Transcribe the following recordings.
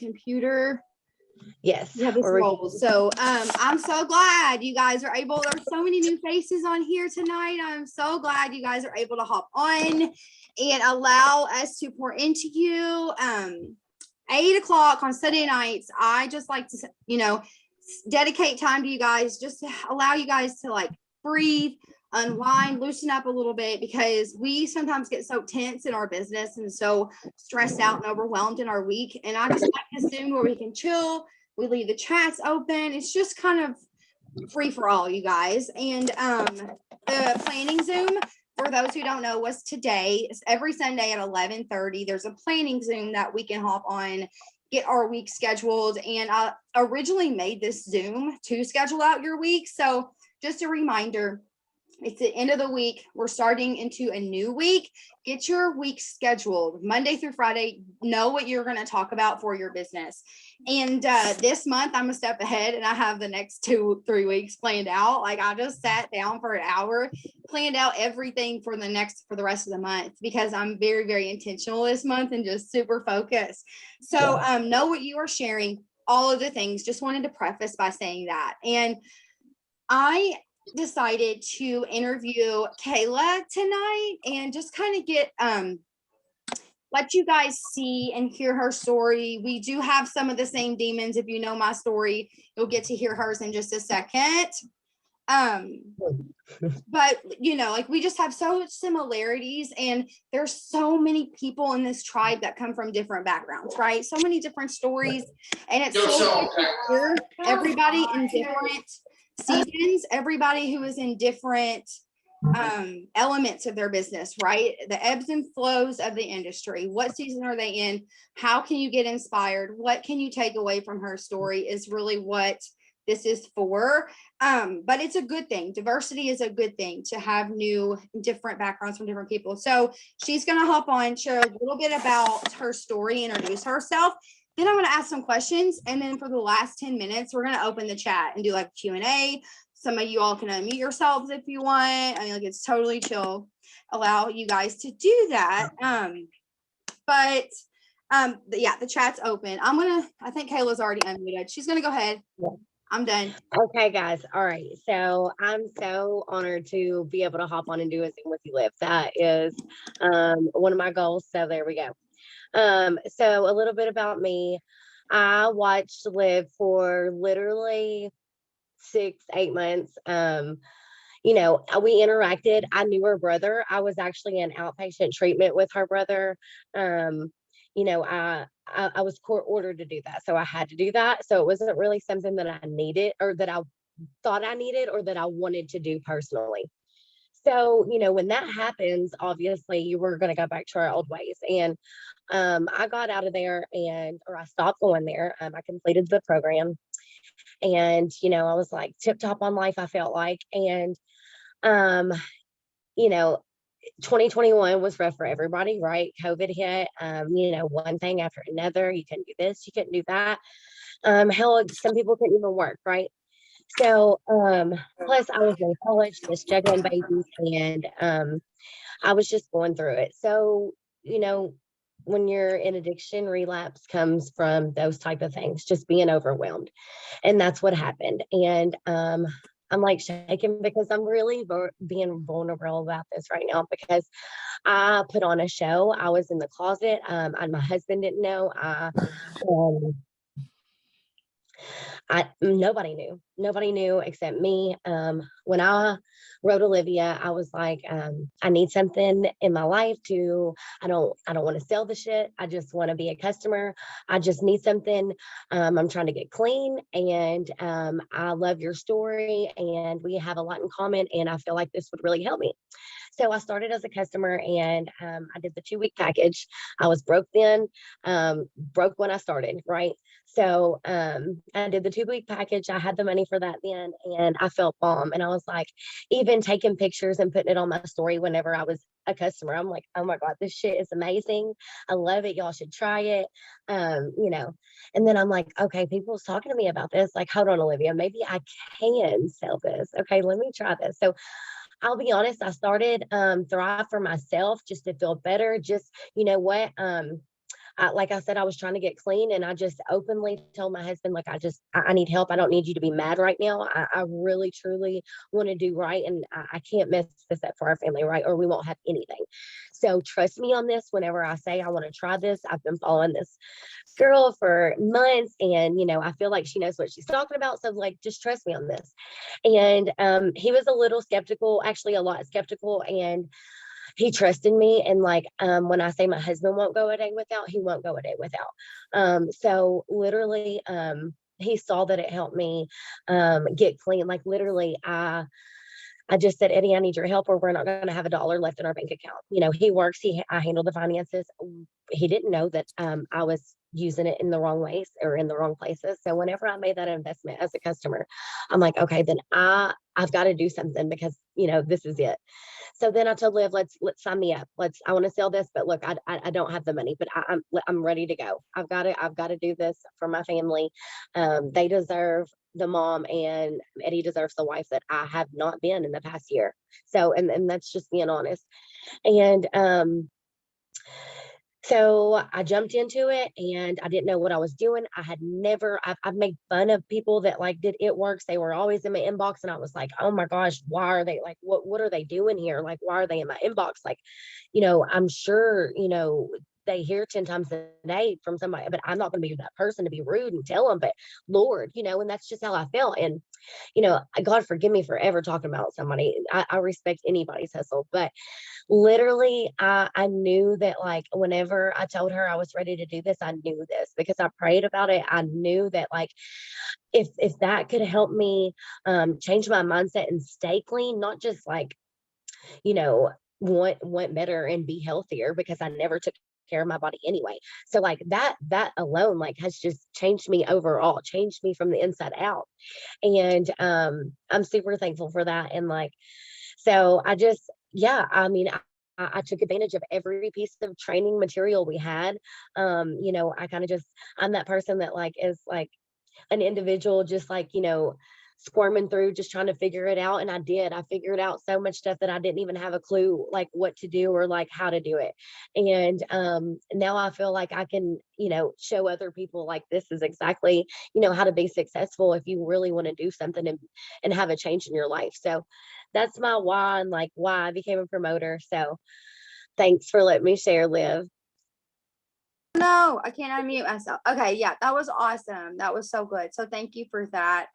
computer. Yes. Yeah, this mobile. So I'm so glad you guys are able. There's so many new faces on here tonight. I'm so glad you guys are able to hop on and allow us to pour into you. 8 o'clock on Sunday nights. I just like to, dedicate time to you guys, just to allow you guys to like breathe, unwind, loosen up a little bit, because we sometimes get so tense in our business and so stressed out and overwhelmed in our week. And I just like this Zoom where we can chill. We leave the chats open. It's just kind of free for all, you guys. And the planning Zoom, for those who don't know, was today. It's every Sunday at 11:30. There's a planning Zoom that we can hop on, get our week scheduled. And I originally made this Zoom to schedule out your week. So just a reminder, it's the end of the week. We're starting into a new week. Get your week scheduled Monday through Friday. Know what you're going to talk about for your business. And this month, I'm a step ahead, and I have the next 2-3 weeks planned out. Like, I just sat down for an hour, planned out everything for the rest of the month, because I'm very, very intentional this month and just super focused. So know what you are sharing, all of the things. Just wanted to preface by saying that. And I decided to interview Kayla tonight and just kind of get let you guys see and hear her story. We do have some of the same demons. If you know my story, you'll get to hear hers in just a second. But like, we just have so much similarities, and there's so many people in this tribe that come from different backgrounds, right? So many different stories, and it's so good to hear everybody in different seasons, everybody who is in different elements of their business, right? The ebbs and flows of the industry. What season are they in? How can you get inspired? What can you take away from her story is really what this is for. But it's a good thing. Diversity is a good thing, to have new, different backgrounds from different people. So she's going to hop on, share a little bit about her story, introduce herself. Then I'm going to ask some questions. And then for the last 10 minutes, we're going to open the chat and do like Q&A. Some of you all can unmute yourselves if you want. I mean, like, it's totally chill. Allow you guys to do that. But the chat's open. I think Kayla's already unmuted. She's going to go ahead. Yeah. I'm done. Okay, guys. All right. So I'm so honored to be able to hop on and do a Zoom with you, Liv. That is one of my goals. So there we go. So a little bit about me. I watched Liv for literally 6-8 months. We interacted. I knew her brother. I was actually in outpatient treatment with her brother. I was court ordered to do that. So I had to do that. So it wasn't really something that I needed, or that I thought I needed, or that I wanted to do personally. So, when that happens, obviously you were going to go back to our old ways. And I got out of there, or I stopped going there. I completed the program, and, I was like tip top on life, I felt like. And, 2021 was rough for everybody, right? COVID hit, one thing after another. You couldn't do this, you couldn't do that. Hell, some people couldn't even work, right? So, plus I was in college, just juggling babies, and I was just going through it. So, when you're in addiction, relapse comes from those type of things, just being overwhelmed. And that's what happened. And I'm like shaking, because I'm really being vulnerable about this right now, because I put on a show. I was in the closet, and my husband didn't know. Nobody knew except me. When I wrote Olivia, I was like, I need something in my life I don't want to sell the shit. I just want to be a customer. I just need something. I'm trying to get clean, and I love your story, and we have a lot in common, and I feel like this would really help me. So I started as a customer, and I did the 2-week package. I was broke then, broke when I started, right? So I did the 2-week package. I had the money for that then, and I felt bomb. And I was like, even taking pictures and putting it on my story whenever I was a customer, I'm like, oh my God, this shit is amazing. I love it. Y'all should try it. And then I'm like, okay, people's talking to me about this. Like, hold on, Olivia, maybe I can sell this. Okay, let me try this. So I'll be honest, I started Thrive for myself, just to feel better. Just, I like I said, I was trying to get clean, and I just openly told my husband, like, I need help. I don't need you to be mad right now. I really, truly want to do right. And I can't mess this up for our family, right? Or we won't have anything. So trust me on this. Whenever I say I want to try this, I've been following this girl for months, and, I feel like she knows what she's talking about. So like, just trust me on this. And he was a little skeptical, actually a lot skeptical, and he trusted me. And like, when I say my husband won't go a day without, he won't go a day without. So literally, he saw that it helped me get clean. Like literally, I just said, Eddie, I need your help, or we're not going to have a dollar left in our bank account. He works. I handle the finances. He didn't know that I was using it in the wrong ways or in the wrong places. So whenever I made that investment as a customer, I'm like, okay, then I've got to do something, because this is it. So then I told Liv, let's sign me up. I want to sell this, but look, I don't have the money, but I'm ready to go. I've got to do this for my family. They deserve the mom, and Eddie deserves the wife that I have not been in the past year. So, and that's just being honest. And so I jumped into it, and I didn't know what I was doing. I've made fun of people that like did It Works. They were always in my inbox, and I was like, oh my gosh, why are they like, what are they doing here? Like, why are they in my inbox? Like, I'm sure, they hear 10 times a day from somebody, but I'm not going to be that person to be rude and tell them, but Lord, and that's just how I felt. And, God forgive me for ever talking about somebody. I respect anybody's hustle, but literally, I knew that, like, whenever I told her I was ready to do this, I knew this because I prayed about it. I knew that, like, if that could help me change my mindset and stay clean, not just like, you know, want better and be healthier, because I never took care of my body anyway. So like that alone like has just changed me overall, changed me from the inside out. And I'm super thankful for that. And like, so I just, yeah, I mean, I took advantage of every piece of training material we had. I kind of just, I'm that person that like is like an individual, just like, squirming through, just trying to figure it out. And I figured out so much stuff that I didn't even have a clue like what to do or like how to do it. And now I feel like I can, show other people like this is exactly, how to be successful if you really want to do something and have a change in your life. So that's my why, and like why I became a promoter. So thanks for letting me share, Liv. No, I can't unmute myself. Okay, yeah, that was awesome. That was so good. So thank you for that.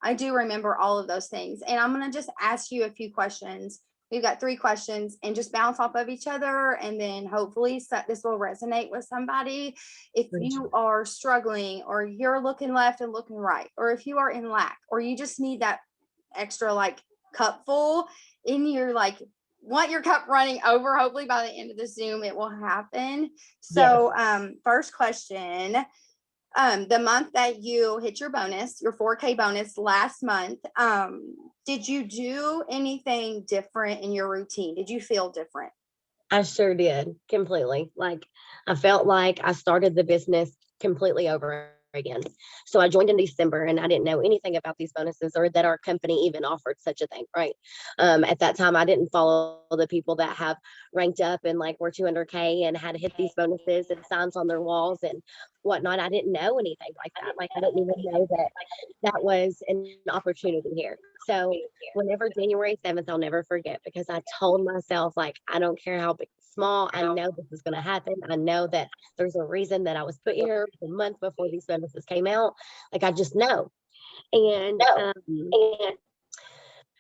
I do remember all of those things. And I'm gonna just ask you a few questions. We've got 3 questions and just bounce off of each other. And then hopefully this will resonate with somebody. If you are struggling, or you're looking left and looking right, or if you are in lack, or you just need that extra like cup full in your like want your cup running over, hopefully by the end of the Zoom it will happen. So first question, the month that you hit your bonus, your 4K bonus last month, did you do anything different in your routine? Did you feel different? I sure did, completely. Like, I felt like I started the business completely over again. So I joined in December, and I didn't know anything about these bonuses or that our company even offered such a thing, right? At that time, I didn't follow the people that have ranked up and like were 200K and had hit these bonuses and signs on their walls and whatnot. I didn't know anything like that. Like, I didn't even know that that was an opportunity here. So whenever January 7th, I'll never forget, because I told myself, like, I don't care how big, small, I know this is going to happen. I know that there's a reason that I was put here a month before these bonuses came out. Like, I just know. And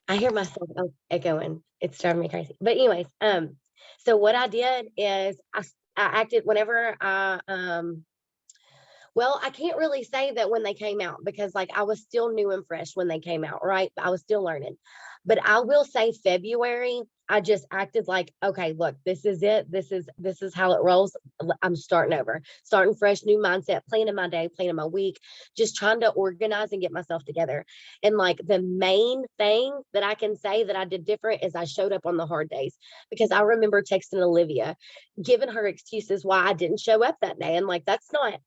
I hear myself echoing. It's driving me crazy. But anyways, so what I did is I acted whenever well, I can't really say that when they came out, because like I was still new and fresh when they came out, right? I was still learning. But I will say February, I just acted like, okay, look, this is it. This is how it rolls. I'm starting over, starting fresh, new mindset, planning my day, planning my week, just trying to organize and get myself together. And like the main thing that I can say that I did different is I showed up on the hard days, because I remember texting Olivia, giving her excuses why I didn't show up that day. And like, that's not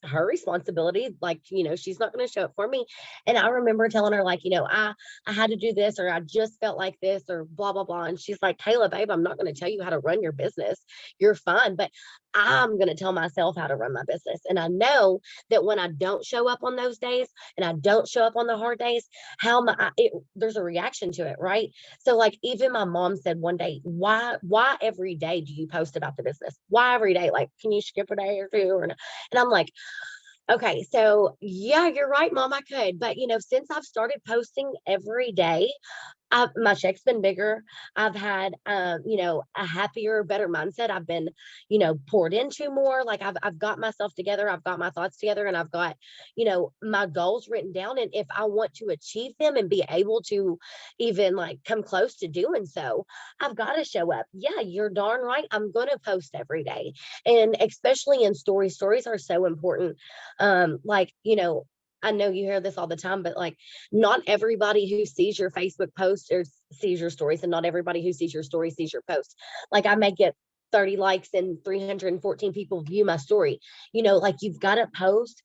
her responsibility. Like, she's not going to show up for me. And I remember telling her, like, I had to do this, or I just felt like this, or blah, blah, blah. And she's like, Kayla, babe, I'm not going to tell you how to run your business. You're fine. But I'm going to tell myself how to run my business. And I know that when I don't show up on those days and I don't show up on the hard days, there's a reaction to it, right? So like even my mom said one day, why every day do you post about the business? Why every day? Like, can you skip a day or two? And I'm like, okay, so yeah, you're right, mom, I could. But since I've started posting every day, my check's been bigger. I've had, a happier, better mindset. I've been, poured into more. Like I've got myself together. I've got my thoughts together, and I've got, my goals written down. And if I want to achieve them and be able to even like come close to doing so, I've got to show up. Yeah, you're darn right. I'm going to post every day. And especially in stories, stories are so important. I know you hear this all the time, but like not everybody who sees your Facebook post or sees your stories, and not everybody who sees your story sees your post. Like I may get 30 likes and 314 people view my story. Like you've got to post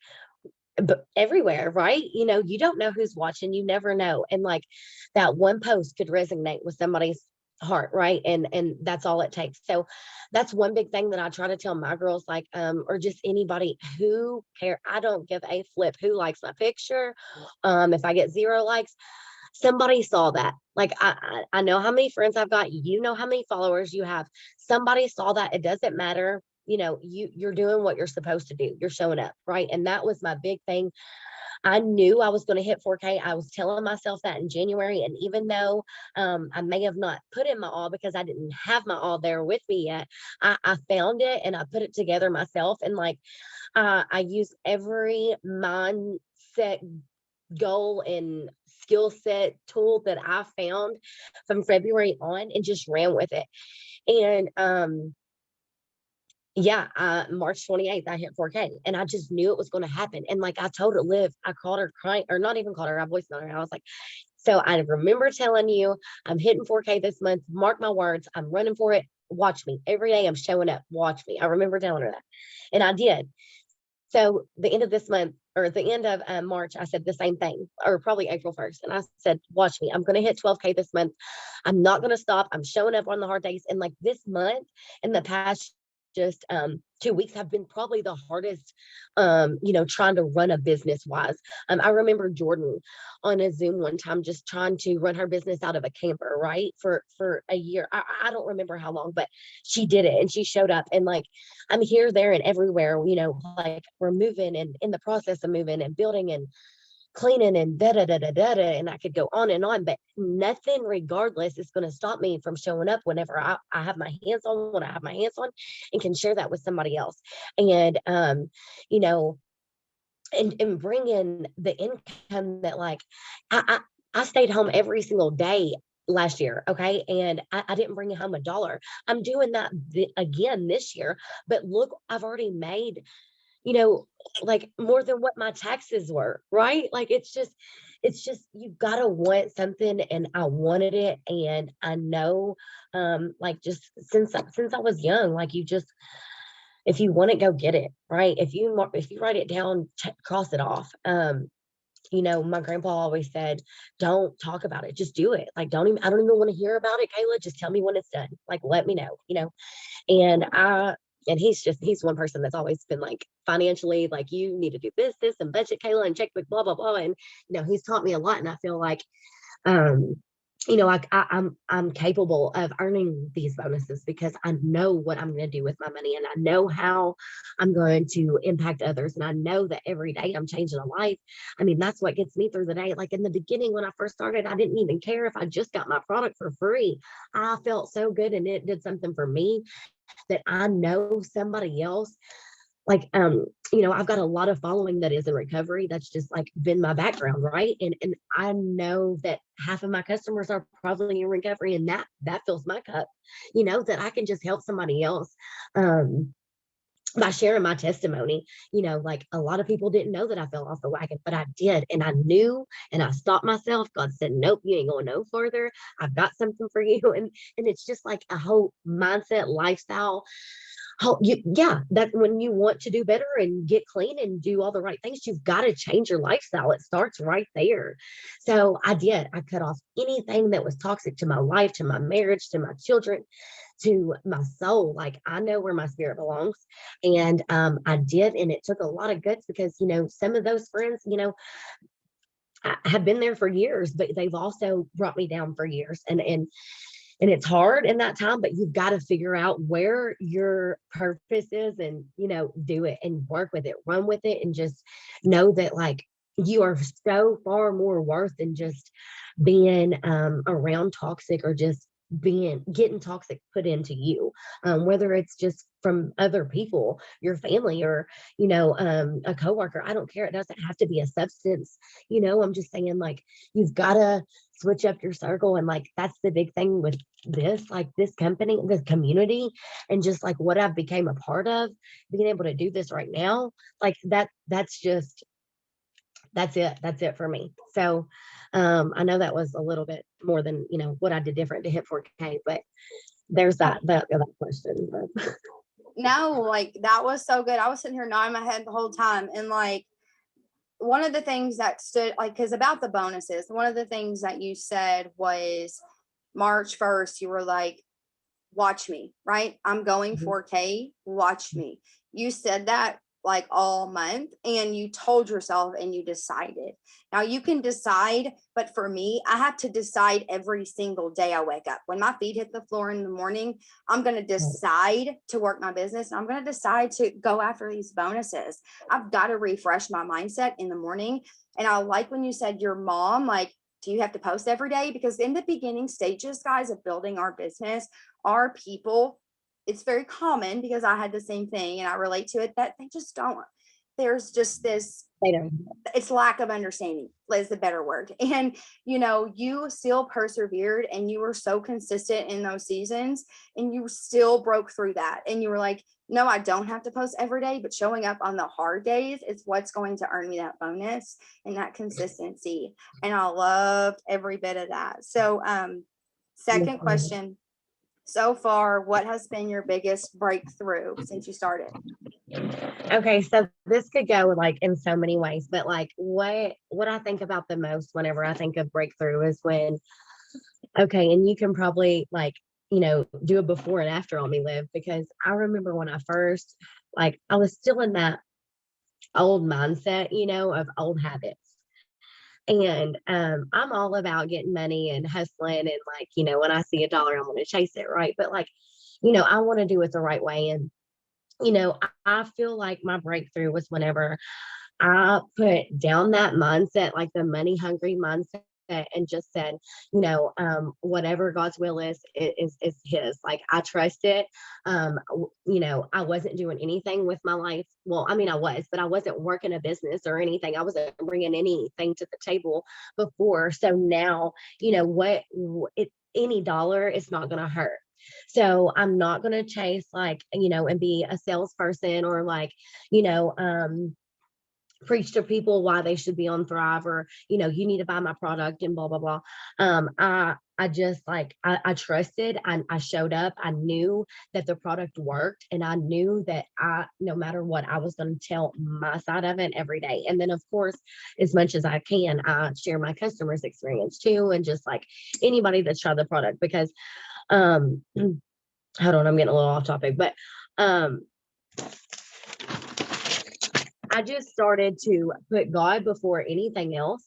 but everywhere, right? You don't know who's watching, you never know. And like that one post could resonate with somebody's heart, right? And that's all it takes. So that's one big thing that I try to tell my girls, like or just anybody who care. I don't give a flip who likes my picture. If I get 0 likes, somebody saw that. Like I know how many friends I've got, how many followers you have. Somebody saw that. It doesn't matter. You're doing what you're supposed to do. You're showing up, right? And that was my big thing. I knew I was going to hit 4K. I was telling myself that in January. And even though I may have not put in my all because I didn't have my all there with me yet, I found it and I put it together myself. And like, I use every mindset goal and skill set tool that I found from February on and just ran with it. And, March 28th, I hit 4K and I just knew it was going to happen. And like I told her, Liv, I called her crying, or not even called her, I voice noted her. I was like, so I remember telling you I'm hitting 4K this month. Mark my words, I'm running for it. Watch me. Every day I'm showing up. Watch me. I remember telling her that. And I did. So the end of this month, or at the end of March, I said the same thing, or probably April 1st. And I said, watch me. I'm going to hit 12K this month. I'm not going to stop. I'm showing up on the hard days. And like this month, in the past just 2 weeks have been probably the hardest, trying to run a business wise. I remember Jordan on a Zoom one time just trying to run her business out of a camper, right? For a year. I don't remember how long, but she did it and she showed up. And like I'm here, there, and everywhere, like we're moving and in the process of moving and building and cleaning and da da da da da da, and I could go on, but nothing, regardless, is going to stop me from showing up whenever I have my hands on what I have my hands on, and can share that with somebody else, and you know, and bring in the income that like I stayed home every single day last year, okay, and I didn't bring home $1. I'm doing that again this year, but look, I've already made like more than what my taxes were, right? Like it's just you gotta want something, and I wanted it, and I know, like just since I was young, like you just if you want it, go get it, right? If you write it down, cross it off. My grandpa always said, don't talk about it, just do it. Like I don't even want to hear about it, Kayla. Just tell me when it's done. Like let me know. And he's one person that's always been like financially, like you need to do this and budget, Kayla, and checkbook, blah, blah, blah. And, he's taught me a lot. And I feel like, like I'm capable of earning these bonuses because I know what I'm going to do with my money, and I know how I'm going to impact others. And I know that every day I'm changing a life. I mean, that's what gets me through the day. Like in the beginning, when I first started, I didn't even care if I just got my product for free. I felt so good and it did something for me that I know somebody else, like I've got a lot of following that is in recovery. That's just like been my background, right? And I know that half of my customers are probably in recovery, and that fills my cup, that I can just help somebody else by sharing my testimony. Like a lot of people didn't know that I fell off the wagon, but I did. And I knew, and I stopped myself. God said, nope, you ain't going no further. I've got something for you. And it's just like a whole mindset, lifestyle. That when you want to do better and get clean and do all the right things, you've got to change your lifestyle. It starts right there. So I cut off anything that was toxic to my life, to my marriage, to my children, to my soul. Like I know where my spirit belongs. And I did, and it took a lot of guts because, some of those friends, I have been there for years, but they've also brought me down for years. And it's hard in that time, but you've got to figure out where your purpose is and, do it and work with it, run with it, and just know that like you are so far more worth than just being around toxic or just getting toxic put into you, whether it's just from other people, your family, or a coworker. I don't care. It doesn't have to be a substance. I'm just saying, like, you've got to switch up your circle. And like that's the big thing with this company, this community, and just like what I've became a part of, being able to do this right now, like that's it for me. So I know that was a little bit more than what I did different to hit 4K, but there's that question. No, like that was so good. I was sitting here nodding my head the whole time. And like one of the things that stood like, because about the bonuses, one of the things that you said was March 1st, you were like, watch me, right? I'm going 4K, watch me. You said that like all month, and you told yourself and you decided. Now you can decide, but for me, I have to decide every single day I wake up. When my feet hit the floor in the morning, I'm going to decide to work my business, and I'm going to decide to go after these bonuses. I've got to refresh my mindset in the morning. And I like when you said your mom, like, do you have to post every day? Because in the beginning stages, guys, of building our business, our people, it's very common, because I had the same thing and I relate to it, that they just don't, there's just this, it's lack of understanding is the better word. And you still persevered, and you were so consistent in those seasons, and you still broke through that. And you were like, no, I don't have to post every day, but showing up on the hard days is what's going to earn me that bonus and that consistency. And I loved every bit of that. So second question, so far, what has been your biggest breakthrough since you started? Okay, so this could go like in so many ways, but like what I think about the most whenever I think of breakthrough is when, okay, and you can probably like, do a before and after on me, Liv, because I remember when I first, like, I was still in that old mindset, of old habits. And I'm all about getting money and hustling, and like, when I see a dollar, I'm going to chase it, right? But like, I want to do it the right way. And I feel like my breakthrough was whenever I put down that mindset, like the money hungry mindset, and just said, whatever God's will is his. Like I trust it. I wasn't doing anything with my life. Well, I mean, I was, but I wasn't working a business or anything. I wasn't bringing anything to the table before. So now, any dollar is not going to hurt. So I'm not going to chase like, and be a salesperson or like, preach to people why they should be on Thrive, or, you need to buy my product and blah, blah, blah. I just like, I trusted, and I showed up. I knew that the product worked, and I knew that no matter what, I was going to tell my side of it every day. And then of course, as much as I can, I share my customers' experience too. And just like anybody that's tried the product, because, hold on, I'm getting a little off topic, but, I just started to put God before anything else,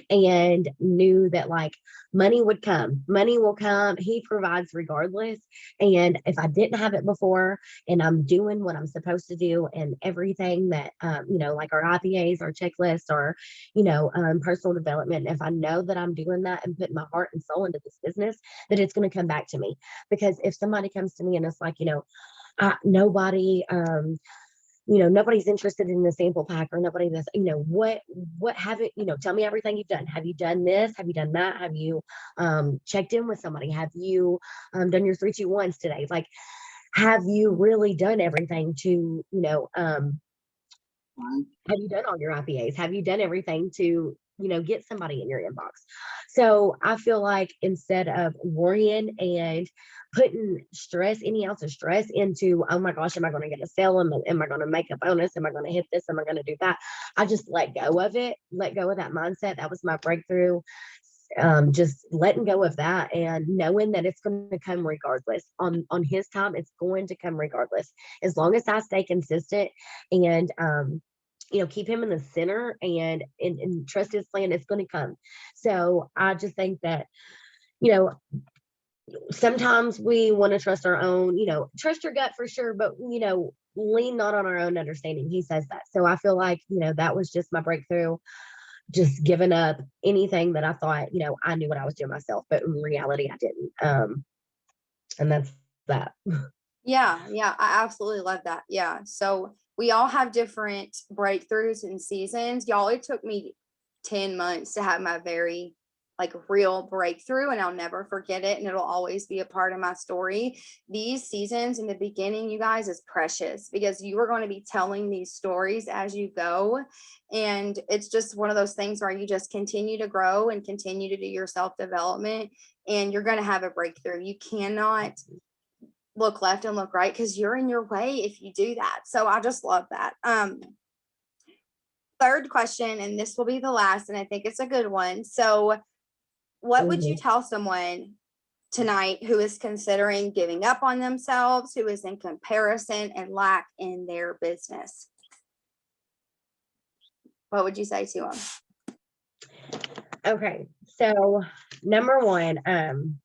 and knew that like money would come. Money will come. He provides regardless. And if I didn't have it before, and I'm doing what I'm supposed to do, and everything that, like our IPAs, our checklists, or, personal development, if I know that I'm doing that and putting my heart and soul into this business, that it's going to come back to me. Because if somebody comes to me and it's like, nobody, nobody's interested in the sample pack, or nobody this, what haven't, tell me everything you've done. Have you done this? Have you done that? Have you checked in with somebody? Have you done your 3-2-1s today? Like, have you really done everything to, have you done all your IPAs? Have you done everything to, get somebody in your inbox? So I feel like instead of worrying and putting any ounce of stress into, oh my gosh, am I going to get a sale? Am I going to make a bonus? Am I going to hit this? Am I going to do that? I just let go of it, let go of that mindset. That was my breakthrough. just letting go of that and knowing that it's going to come regardless on his time. It's going to come regardless, as long as I stay consistent and keep him in the center and trust his plan. It's going to come. So I just think that, you know sometimes we want to trust our own, trust your gut for sure, but lean not on our own understanding. He says that. So I feel like, that was just my breakthrough, just giving up anything that I thought, I knew what I was doing myself, but in reality I didn't. And that's that. Yeah, I absolutely love that. Yeah. So we all have different breakthroughs and seasons. Y'all, it took me 10 months to have my very real breakthrough, and I'll never forget it, and it'll always be a part of my story. These seasons in the beginning, you guys, is precious because you are going to be telling these stories as you go, and it's just one of those things where you just continue to grow and continue to do your self-development, and you're going to have a breakthrough. You cannot look left and look right because you're in your way if you do that. So I just love that. Third question, and this will be the last, and I think it's a good one. So what would you tell someone tonight who is considering giving up on themselves, who is in comparison and lack in their business? What would you say to them? Okay. So number one,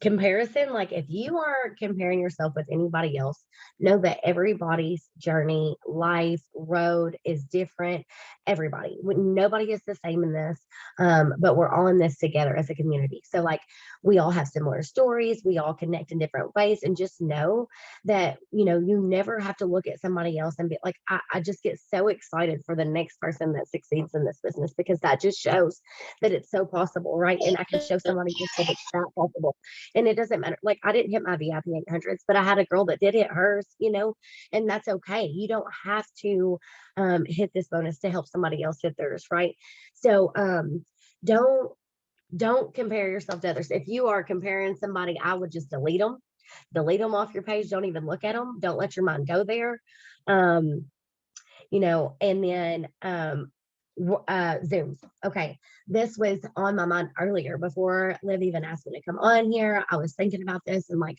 comparison, like if you are comparing yourself with anybody else, know that everybody's journey, life, road is different. Everybody, nobody is the same in this, but we're all in this together as a community. So like we all have similar stories, we all connect in different ways, and just know that you never have to look at somebody else and be like, I just get so excited for the next person that succeeds in this business, because that just shows that it's so possible, right? And I can show somebody else that it's that possible. And it doesn't matter. Like I didn't hit my VIP 800s, but I had a girl that did hit hers, and that's okay. You don't have to hit this bonus to help somebody else hit theirs, right? So don't compare yourself to others. If you are comparing somebody, I would just delete them off your page. Don't even look at them. Don't let your mind go there. And then Zooms. Okay. This was on my mind earlier before Liv even asked me to come on here. I was thinking about this and like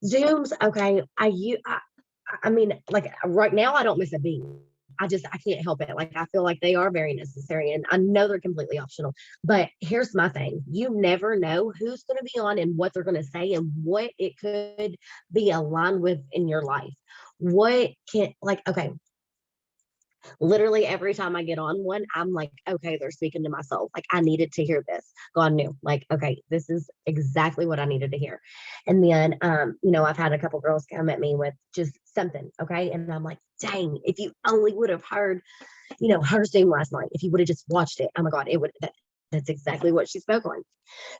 Zooms. Okay. I mean, like right now I don't miss a beat. I can't help it. Like I feel like they are very necessary, and I know they're completely optional. But here's my thing. You never know who's going to be on and what they're going to say and what it could be aligned with in your life. Okay, literally every time I get on one, I'm like, okay, they're speaking to my soul. Like I needed to hear this. God knew, like, okay, this is exactly what I needed to hear. And then, I've had a couple girls come at me with just something. Okay. And I'm like, dang, if you only would have heard, her Zoom last night, if you would have just watched it, oh my God, that's exactly what she spoke on.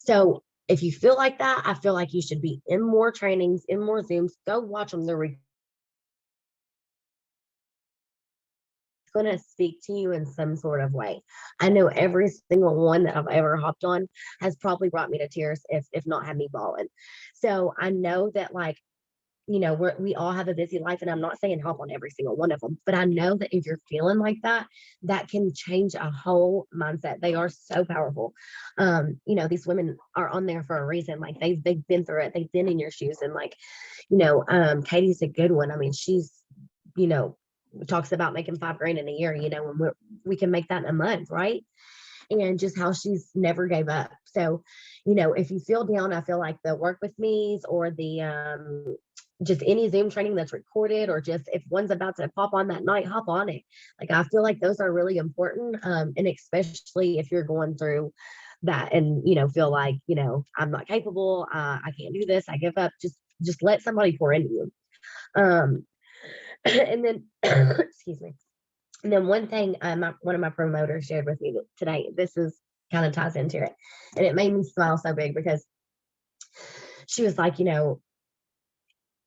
So if you feel like that, I feel like you should be in more trainings, in more Zooms, go watch them. They're going to speak to you in some sort of way. I know every single one that I've ever hopped on has probably brought me to tears, if not had me bawling. So I know that we all have a busy life, and I'm not saying hop on every single one of them, but I know that if you're feeling like that, that can change a whole mindset. They are so powerful. These women are on there for a reason. Like they've been through it. They've been in your shoes, and Katie's a good one. I mean, she's, talks about making $5,000 in a year, and we can make that in a month, right? And just how she's never gave up. So, if you feel down, I feel like the work with me's or the just any Zoom training that's recorded, or just if one's about to pop on that night, hop on it. Like I feel like those are really important. And especially if you're going through that and feel like, I'm not capable, I can't do this, I give up, just let somebody pour into you. And then excuse me. And then one thing one of my promoters shared with me today, this is kind of ties into it, and it made me smile so big because she was like,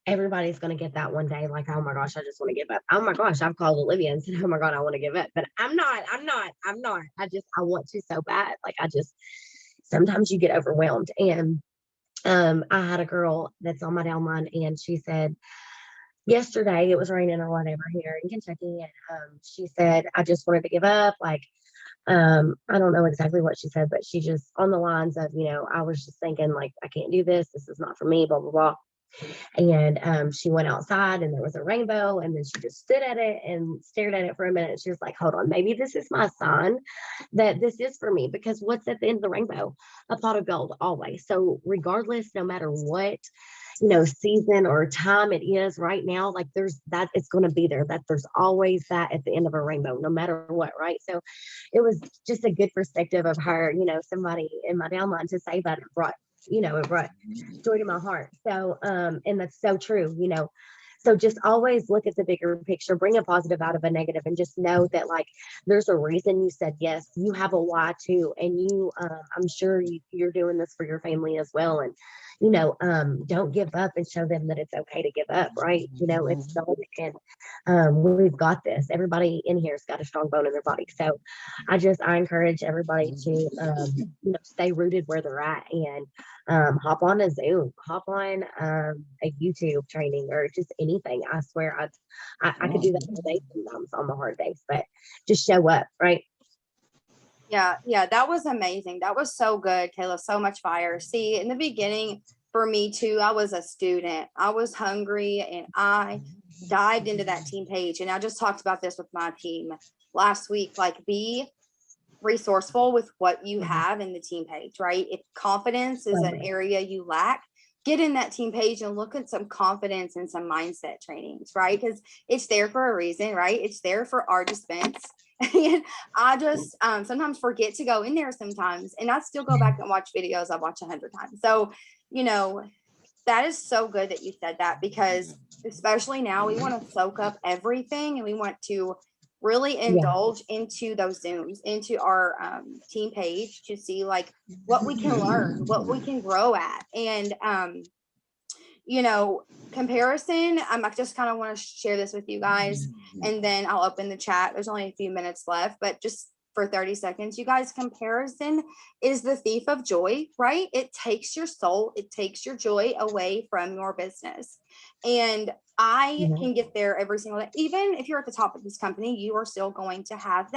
everybody's going to get that one day, like, oh my gosh, I just want to give up. Oh my gosh, I've called Olivia and said, oh my God, I want to give up, but I'm not. I want to so bad. Like sometimes you get overwhelmed. And I had a girl that's on my downline, and she said, yesterday it was raining or whatever here in Kentucky, and she said, I just wanted to give up. Like I don't know exactly what she said, but she just on the lines of, I was just thinking like, I can't do this. This is not for me, blah, blah, blah. And she went outside and there was a rainbow, and then she just stood at it and stared at it for a minute. She was like, hold on, maybe this is my sign that this is for me, because what's at the end of the rainbow? A pot of gold always. So regardless, no matter what, season or time it is right now, like there's that, it's going to be there, that there's always that at the end of a rainbow, no matter what. Right. So it was just a good perspective of her, somebody in my downline to say that it brought joy to my heart. So, and that's so true, So just always look at the bigger picture, bring a positive out of a negative, and just know that like there's a reason you said yes. You have a why too, and I'm sure you're doing this for your family as well. And don't give up, and show them that it's okay to give up, right? It's so, and we've got this. Everybody in here's got a strong bone in their body. So I encourage everybody to stay rooted where they're at, and hop on a Zoom, hop on a YouTube training, or just anything. I swear I could do that all day sometimes on the hard days, but just show up, right? Yeah, that was amazing. That was so good, Kayla. So much fire. See, in the beginning, for me too, I was a student. I was hungry, and I dived into that team page. And I just talked about this with my team last week. Like, be resourceful with what you have in the team page, right? If confidence is an area you lack, get in that team page and look at some confidence and some mindset trainings, right? Because it's there for a reason, right? It's there for our dispense. And I just sometimes forget to go in there sometimes, and I still go back and watch videos I've watched 100 times. So, that is so good that you said that, because especially now we want to soak up everything, and we want to really indulge into those Zooms, into our team page, to see like what we can learn, what we can grow at. And comparison, I just kind of want to share this with you guys, and then I'll open the chat. There's only a few minutes left, but just for 30 seconds, you guys, comparison is the thief of joy, right? It takes your soul, it takes your joy away from your business. And I can get there every single day. Even if you're at the top of this company, you are still going to have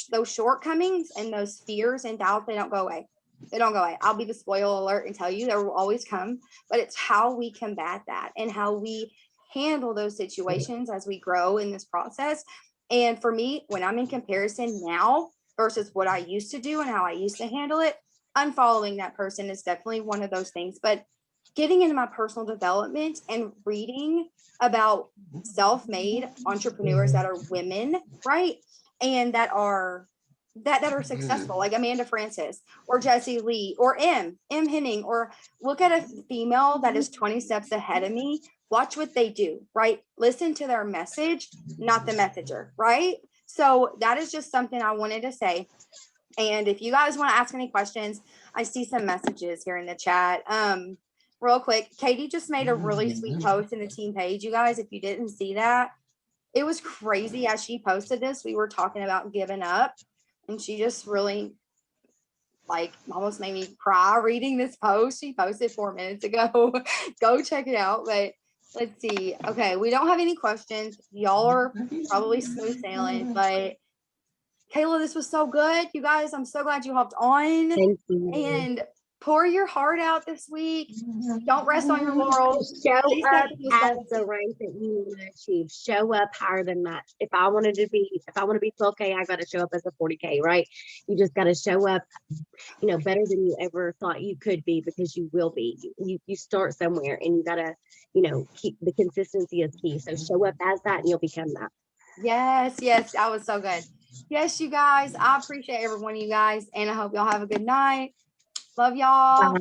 those shortcomings and those fears and doubts. They don't go away. They don't go away. I'll be the spoiler alert and tell you there will always come, but it's how we combat that and how we handle those situations as we grow in this process. And for me, when I'm in comparison now versus what I used to do and how I used to handle it, unfollowing that person is definitely one of those things. But getting into my personal development and reading about self-made entrepreneurs that are women, right? And that are successful, like Amanda Francis or Jessie Lee or M Henning, or look at a female that is 20 steps ahead of me. Watch what they do, right? Listen to their message, not the messenger, right? So that is just something I wanted to say. And if you guys want to ask any questions, I see some messages here in the chat. Real quick, Katie just made a really sweet post in the team page. You guys, if you didn't see that, it was crazy. As she posted this, we were talking about giving up, and she just really like almost made me cry reading this post. She posted 4 minutes ago. Go check it out. But let's see. Okay, we don't have any questions. Y'all are probably smooth sailing, but Kayla, this was so good. You guys, I'm so glad you hopped on. Thank you. And pour your heart out this week. Don't rest on your laurels. Show up at the rank that you want to achieve. Show up higher than that. If I want to be 12K, I got to show up as a 40K, right? You just got to show up, better than you ever thought you could be, because you will be. You start somewhere, and you got to, keep the consistency is key. So show up as that, and you'll become that. Yes, that was so good. Yes, you guys, I appreciate every one of you guys, and I hope y'all have a good night. Love y'all.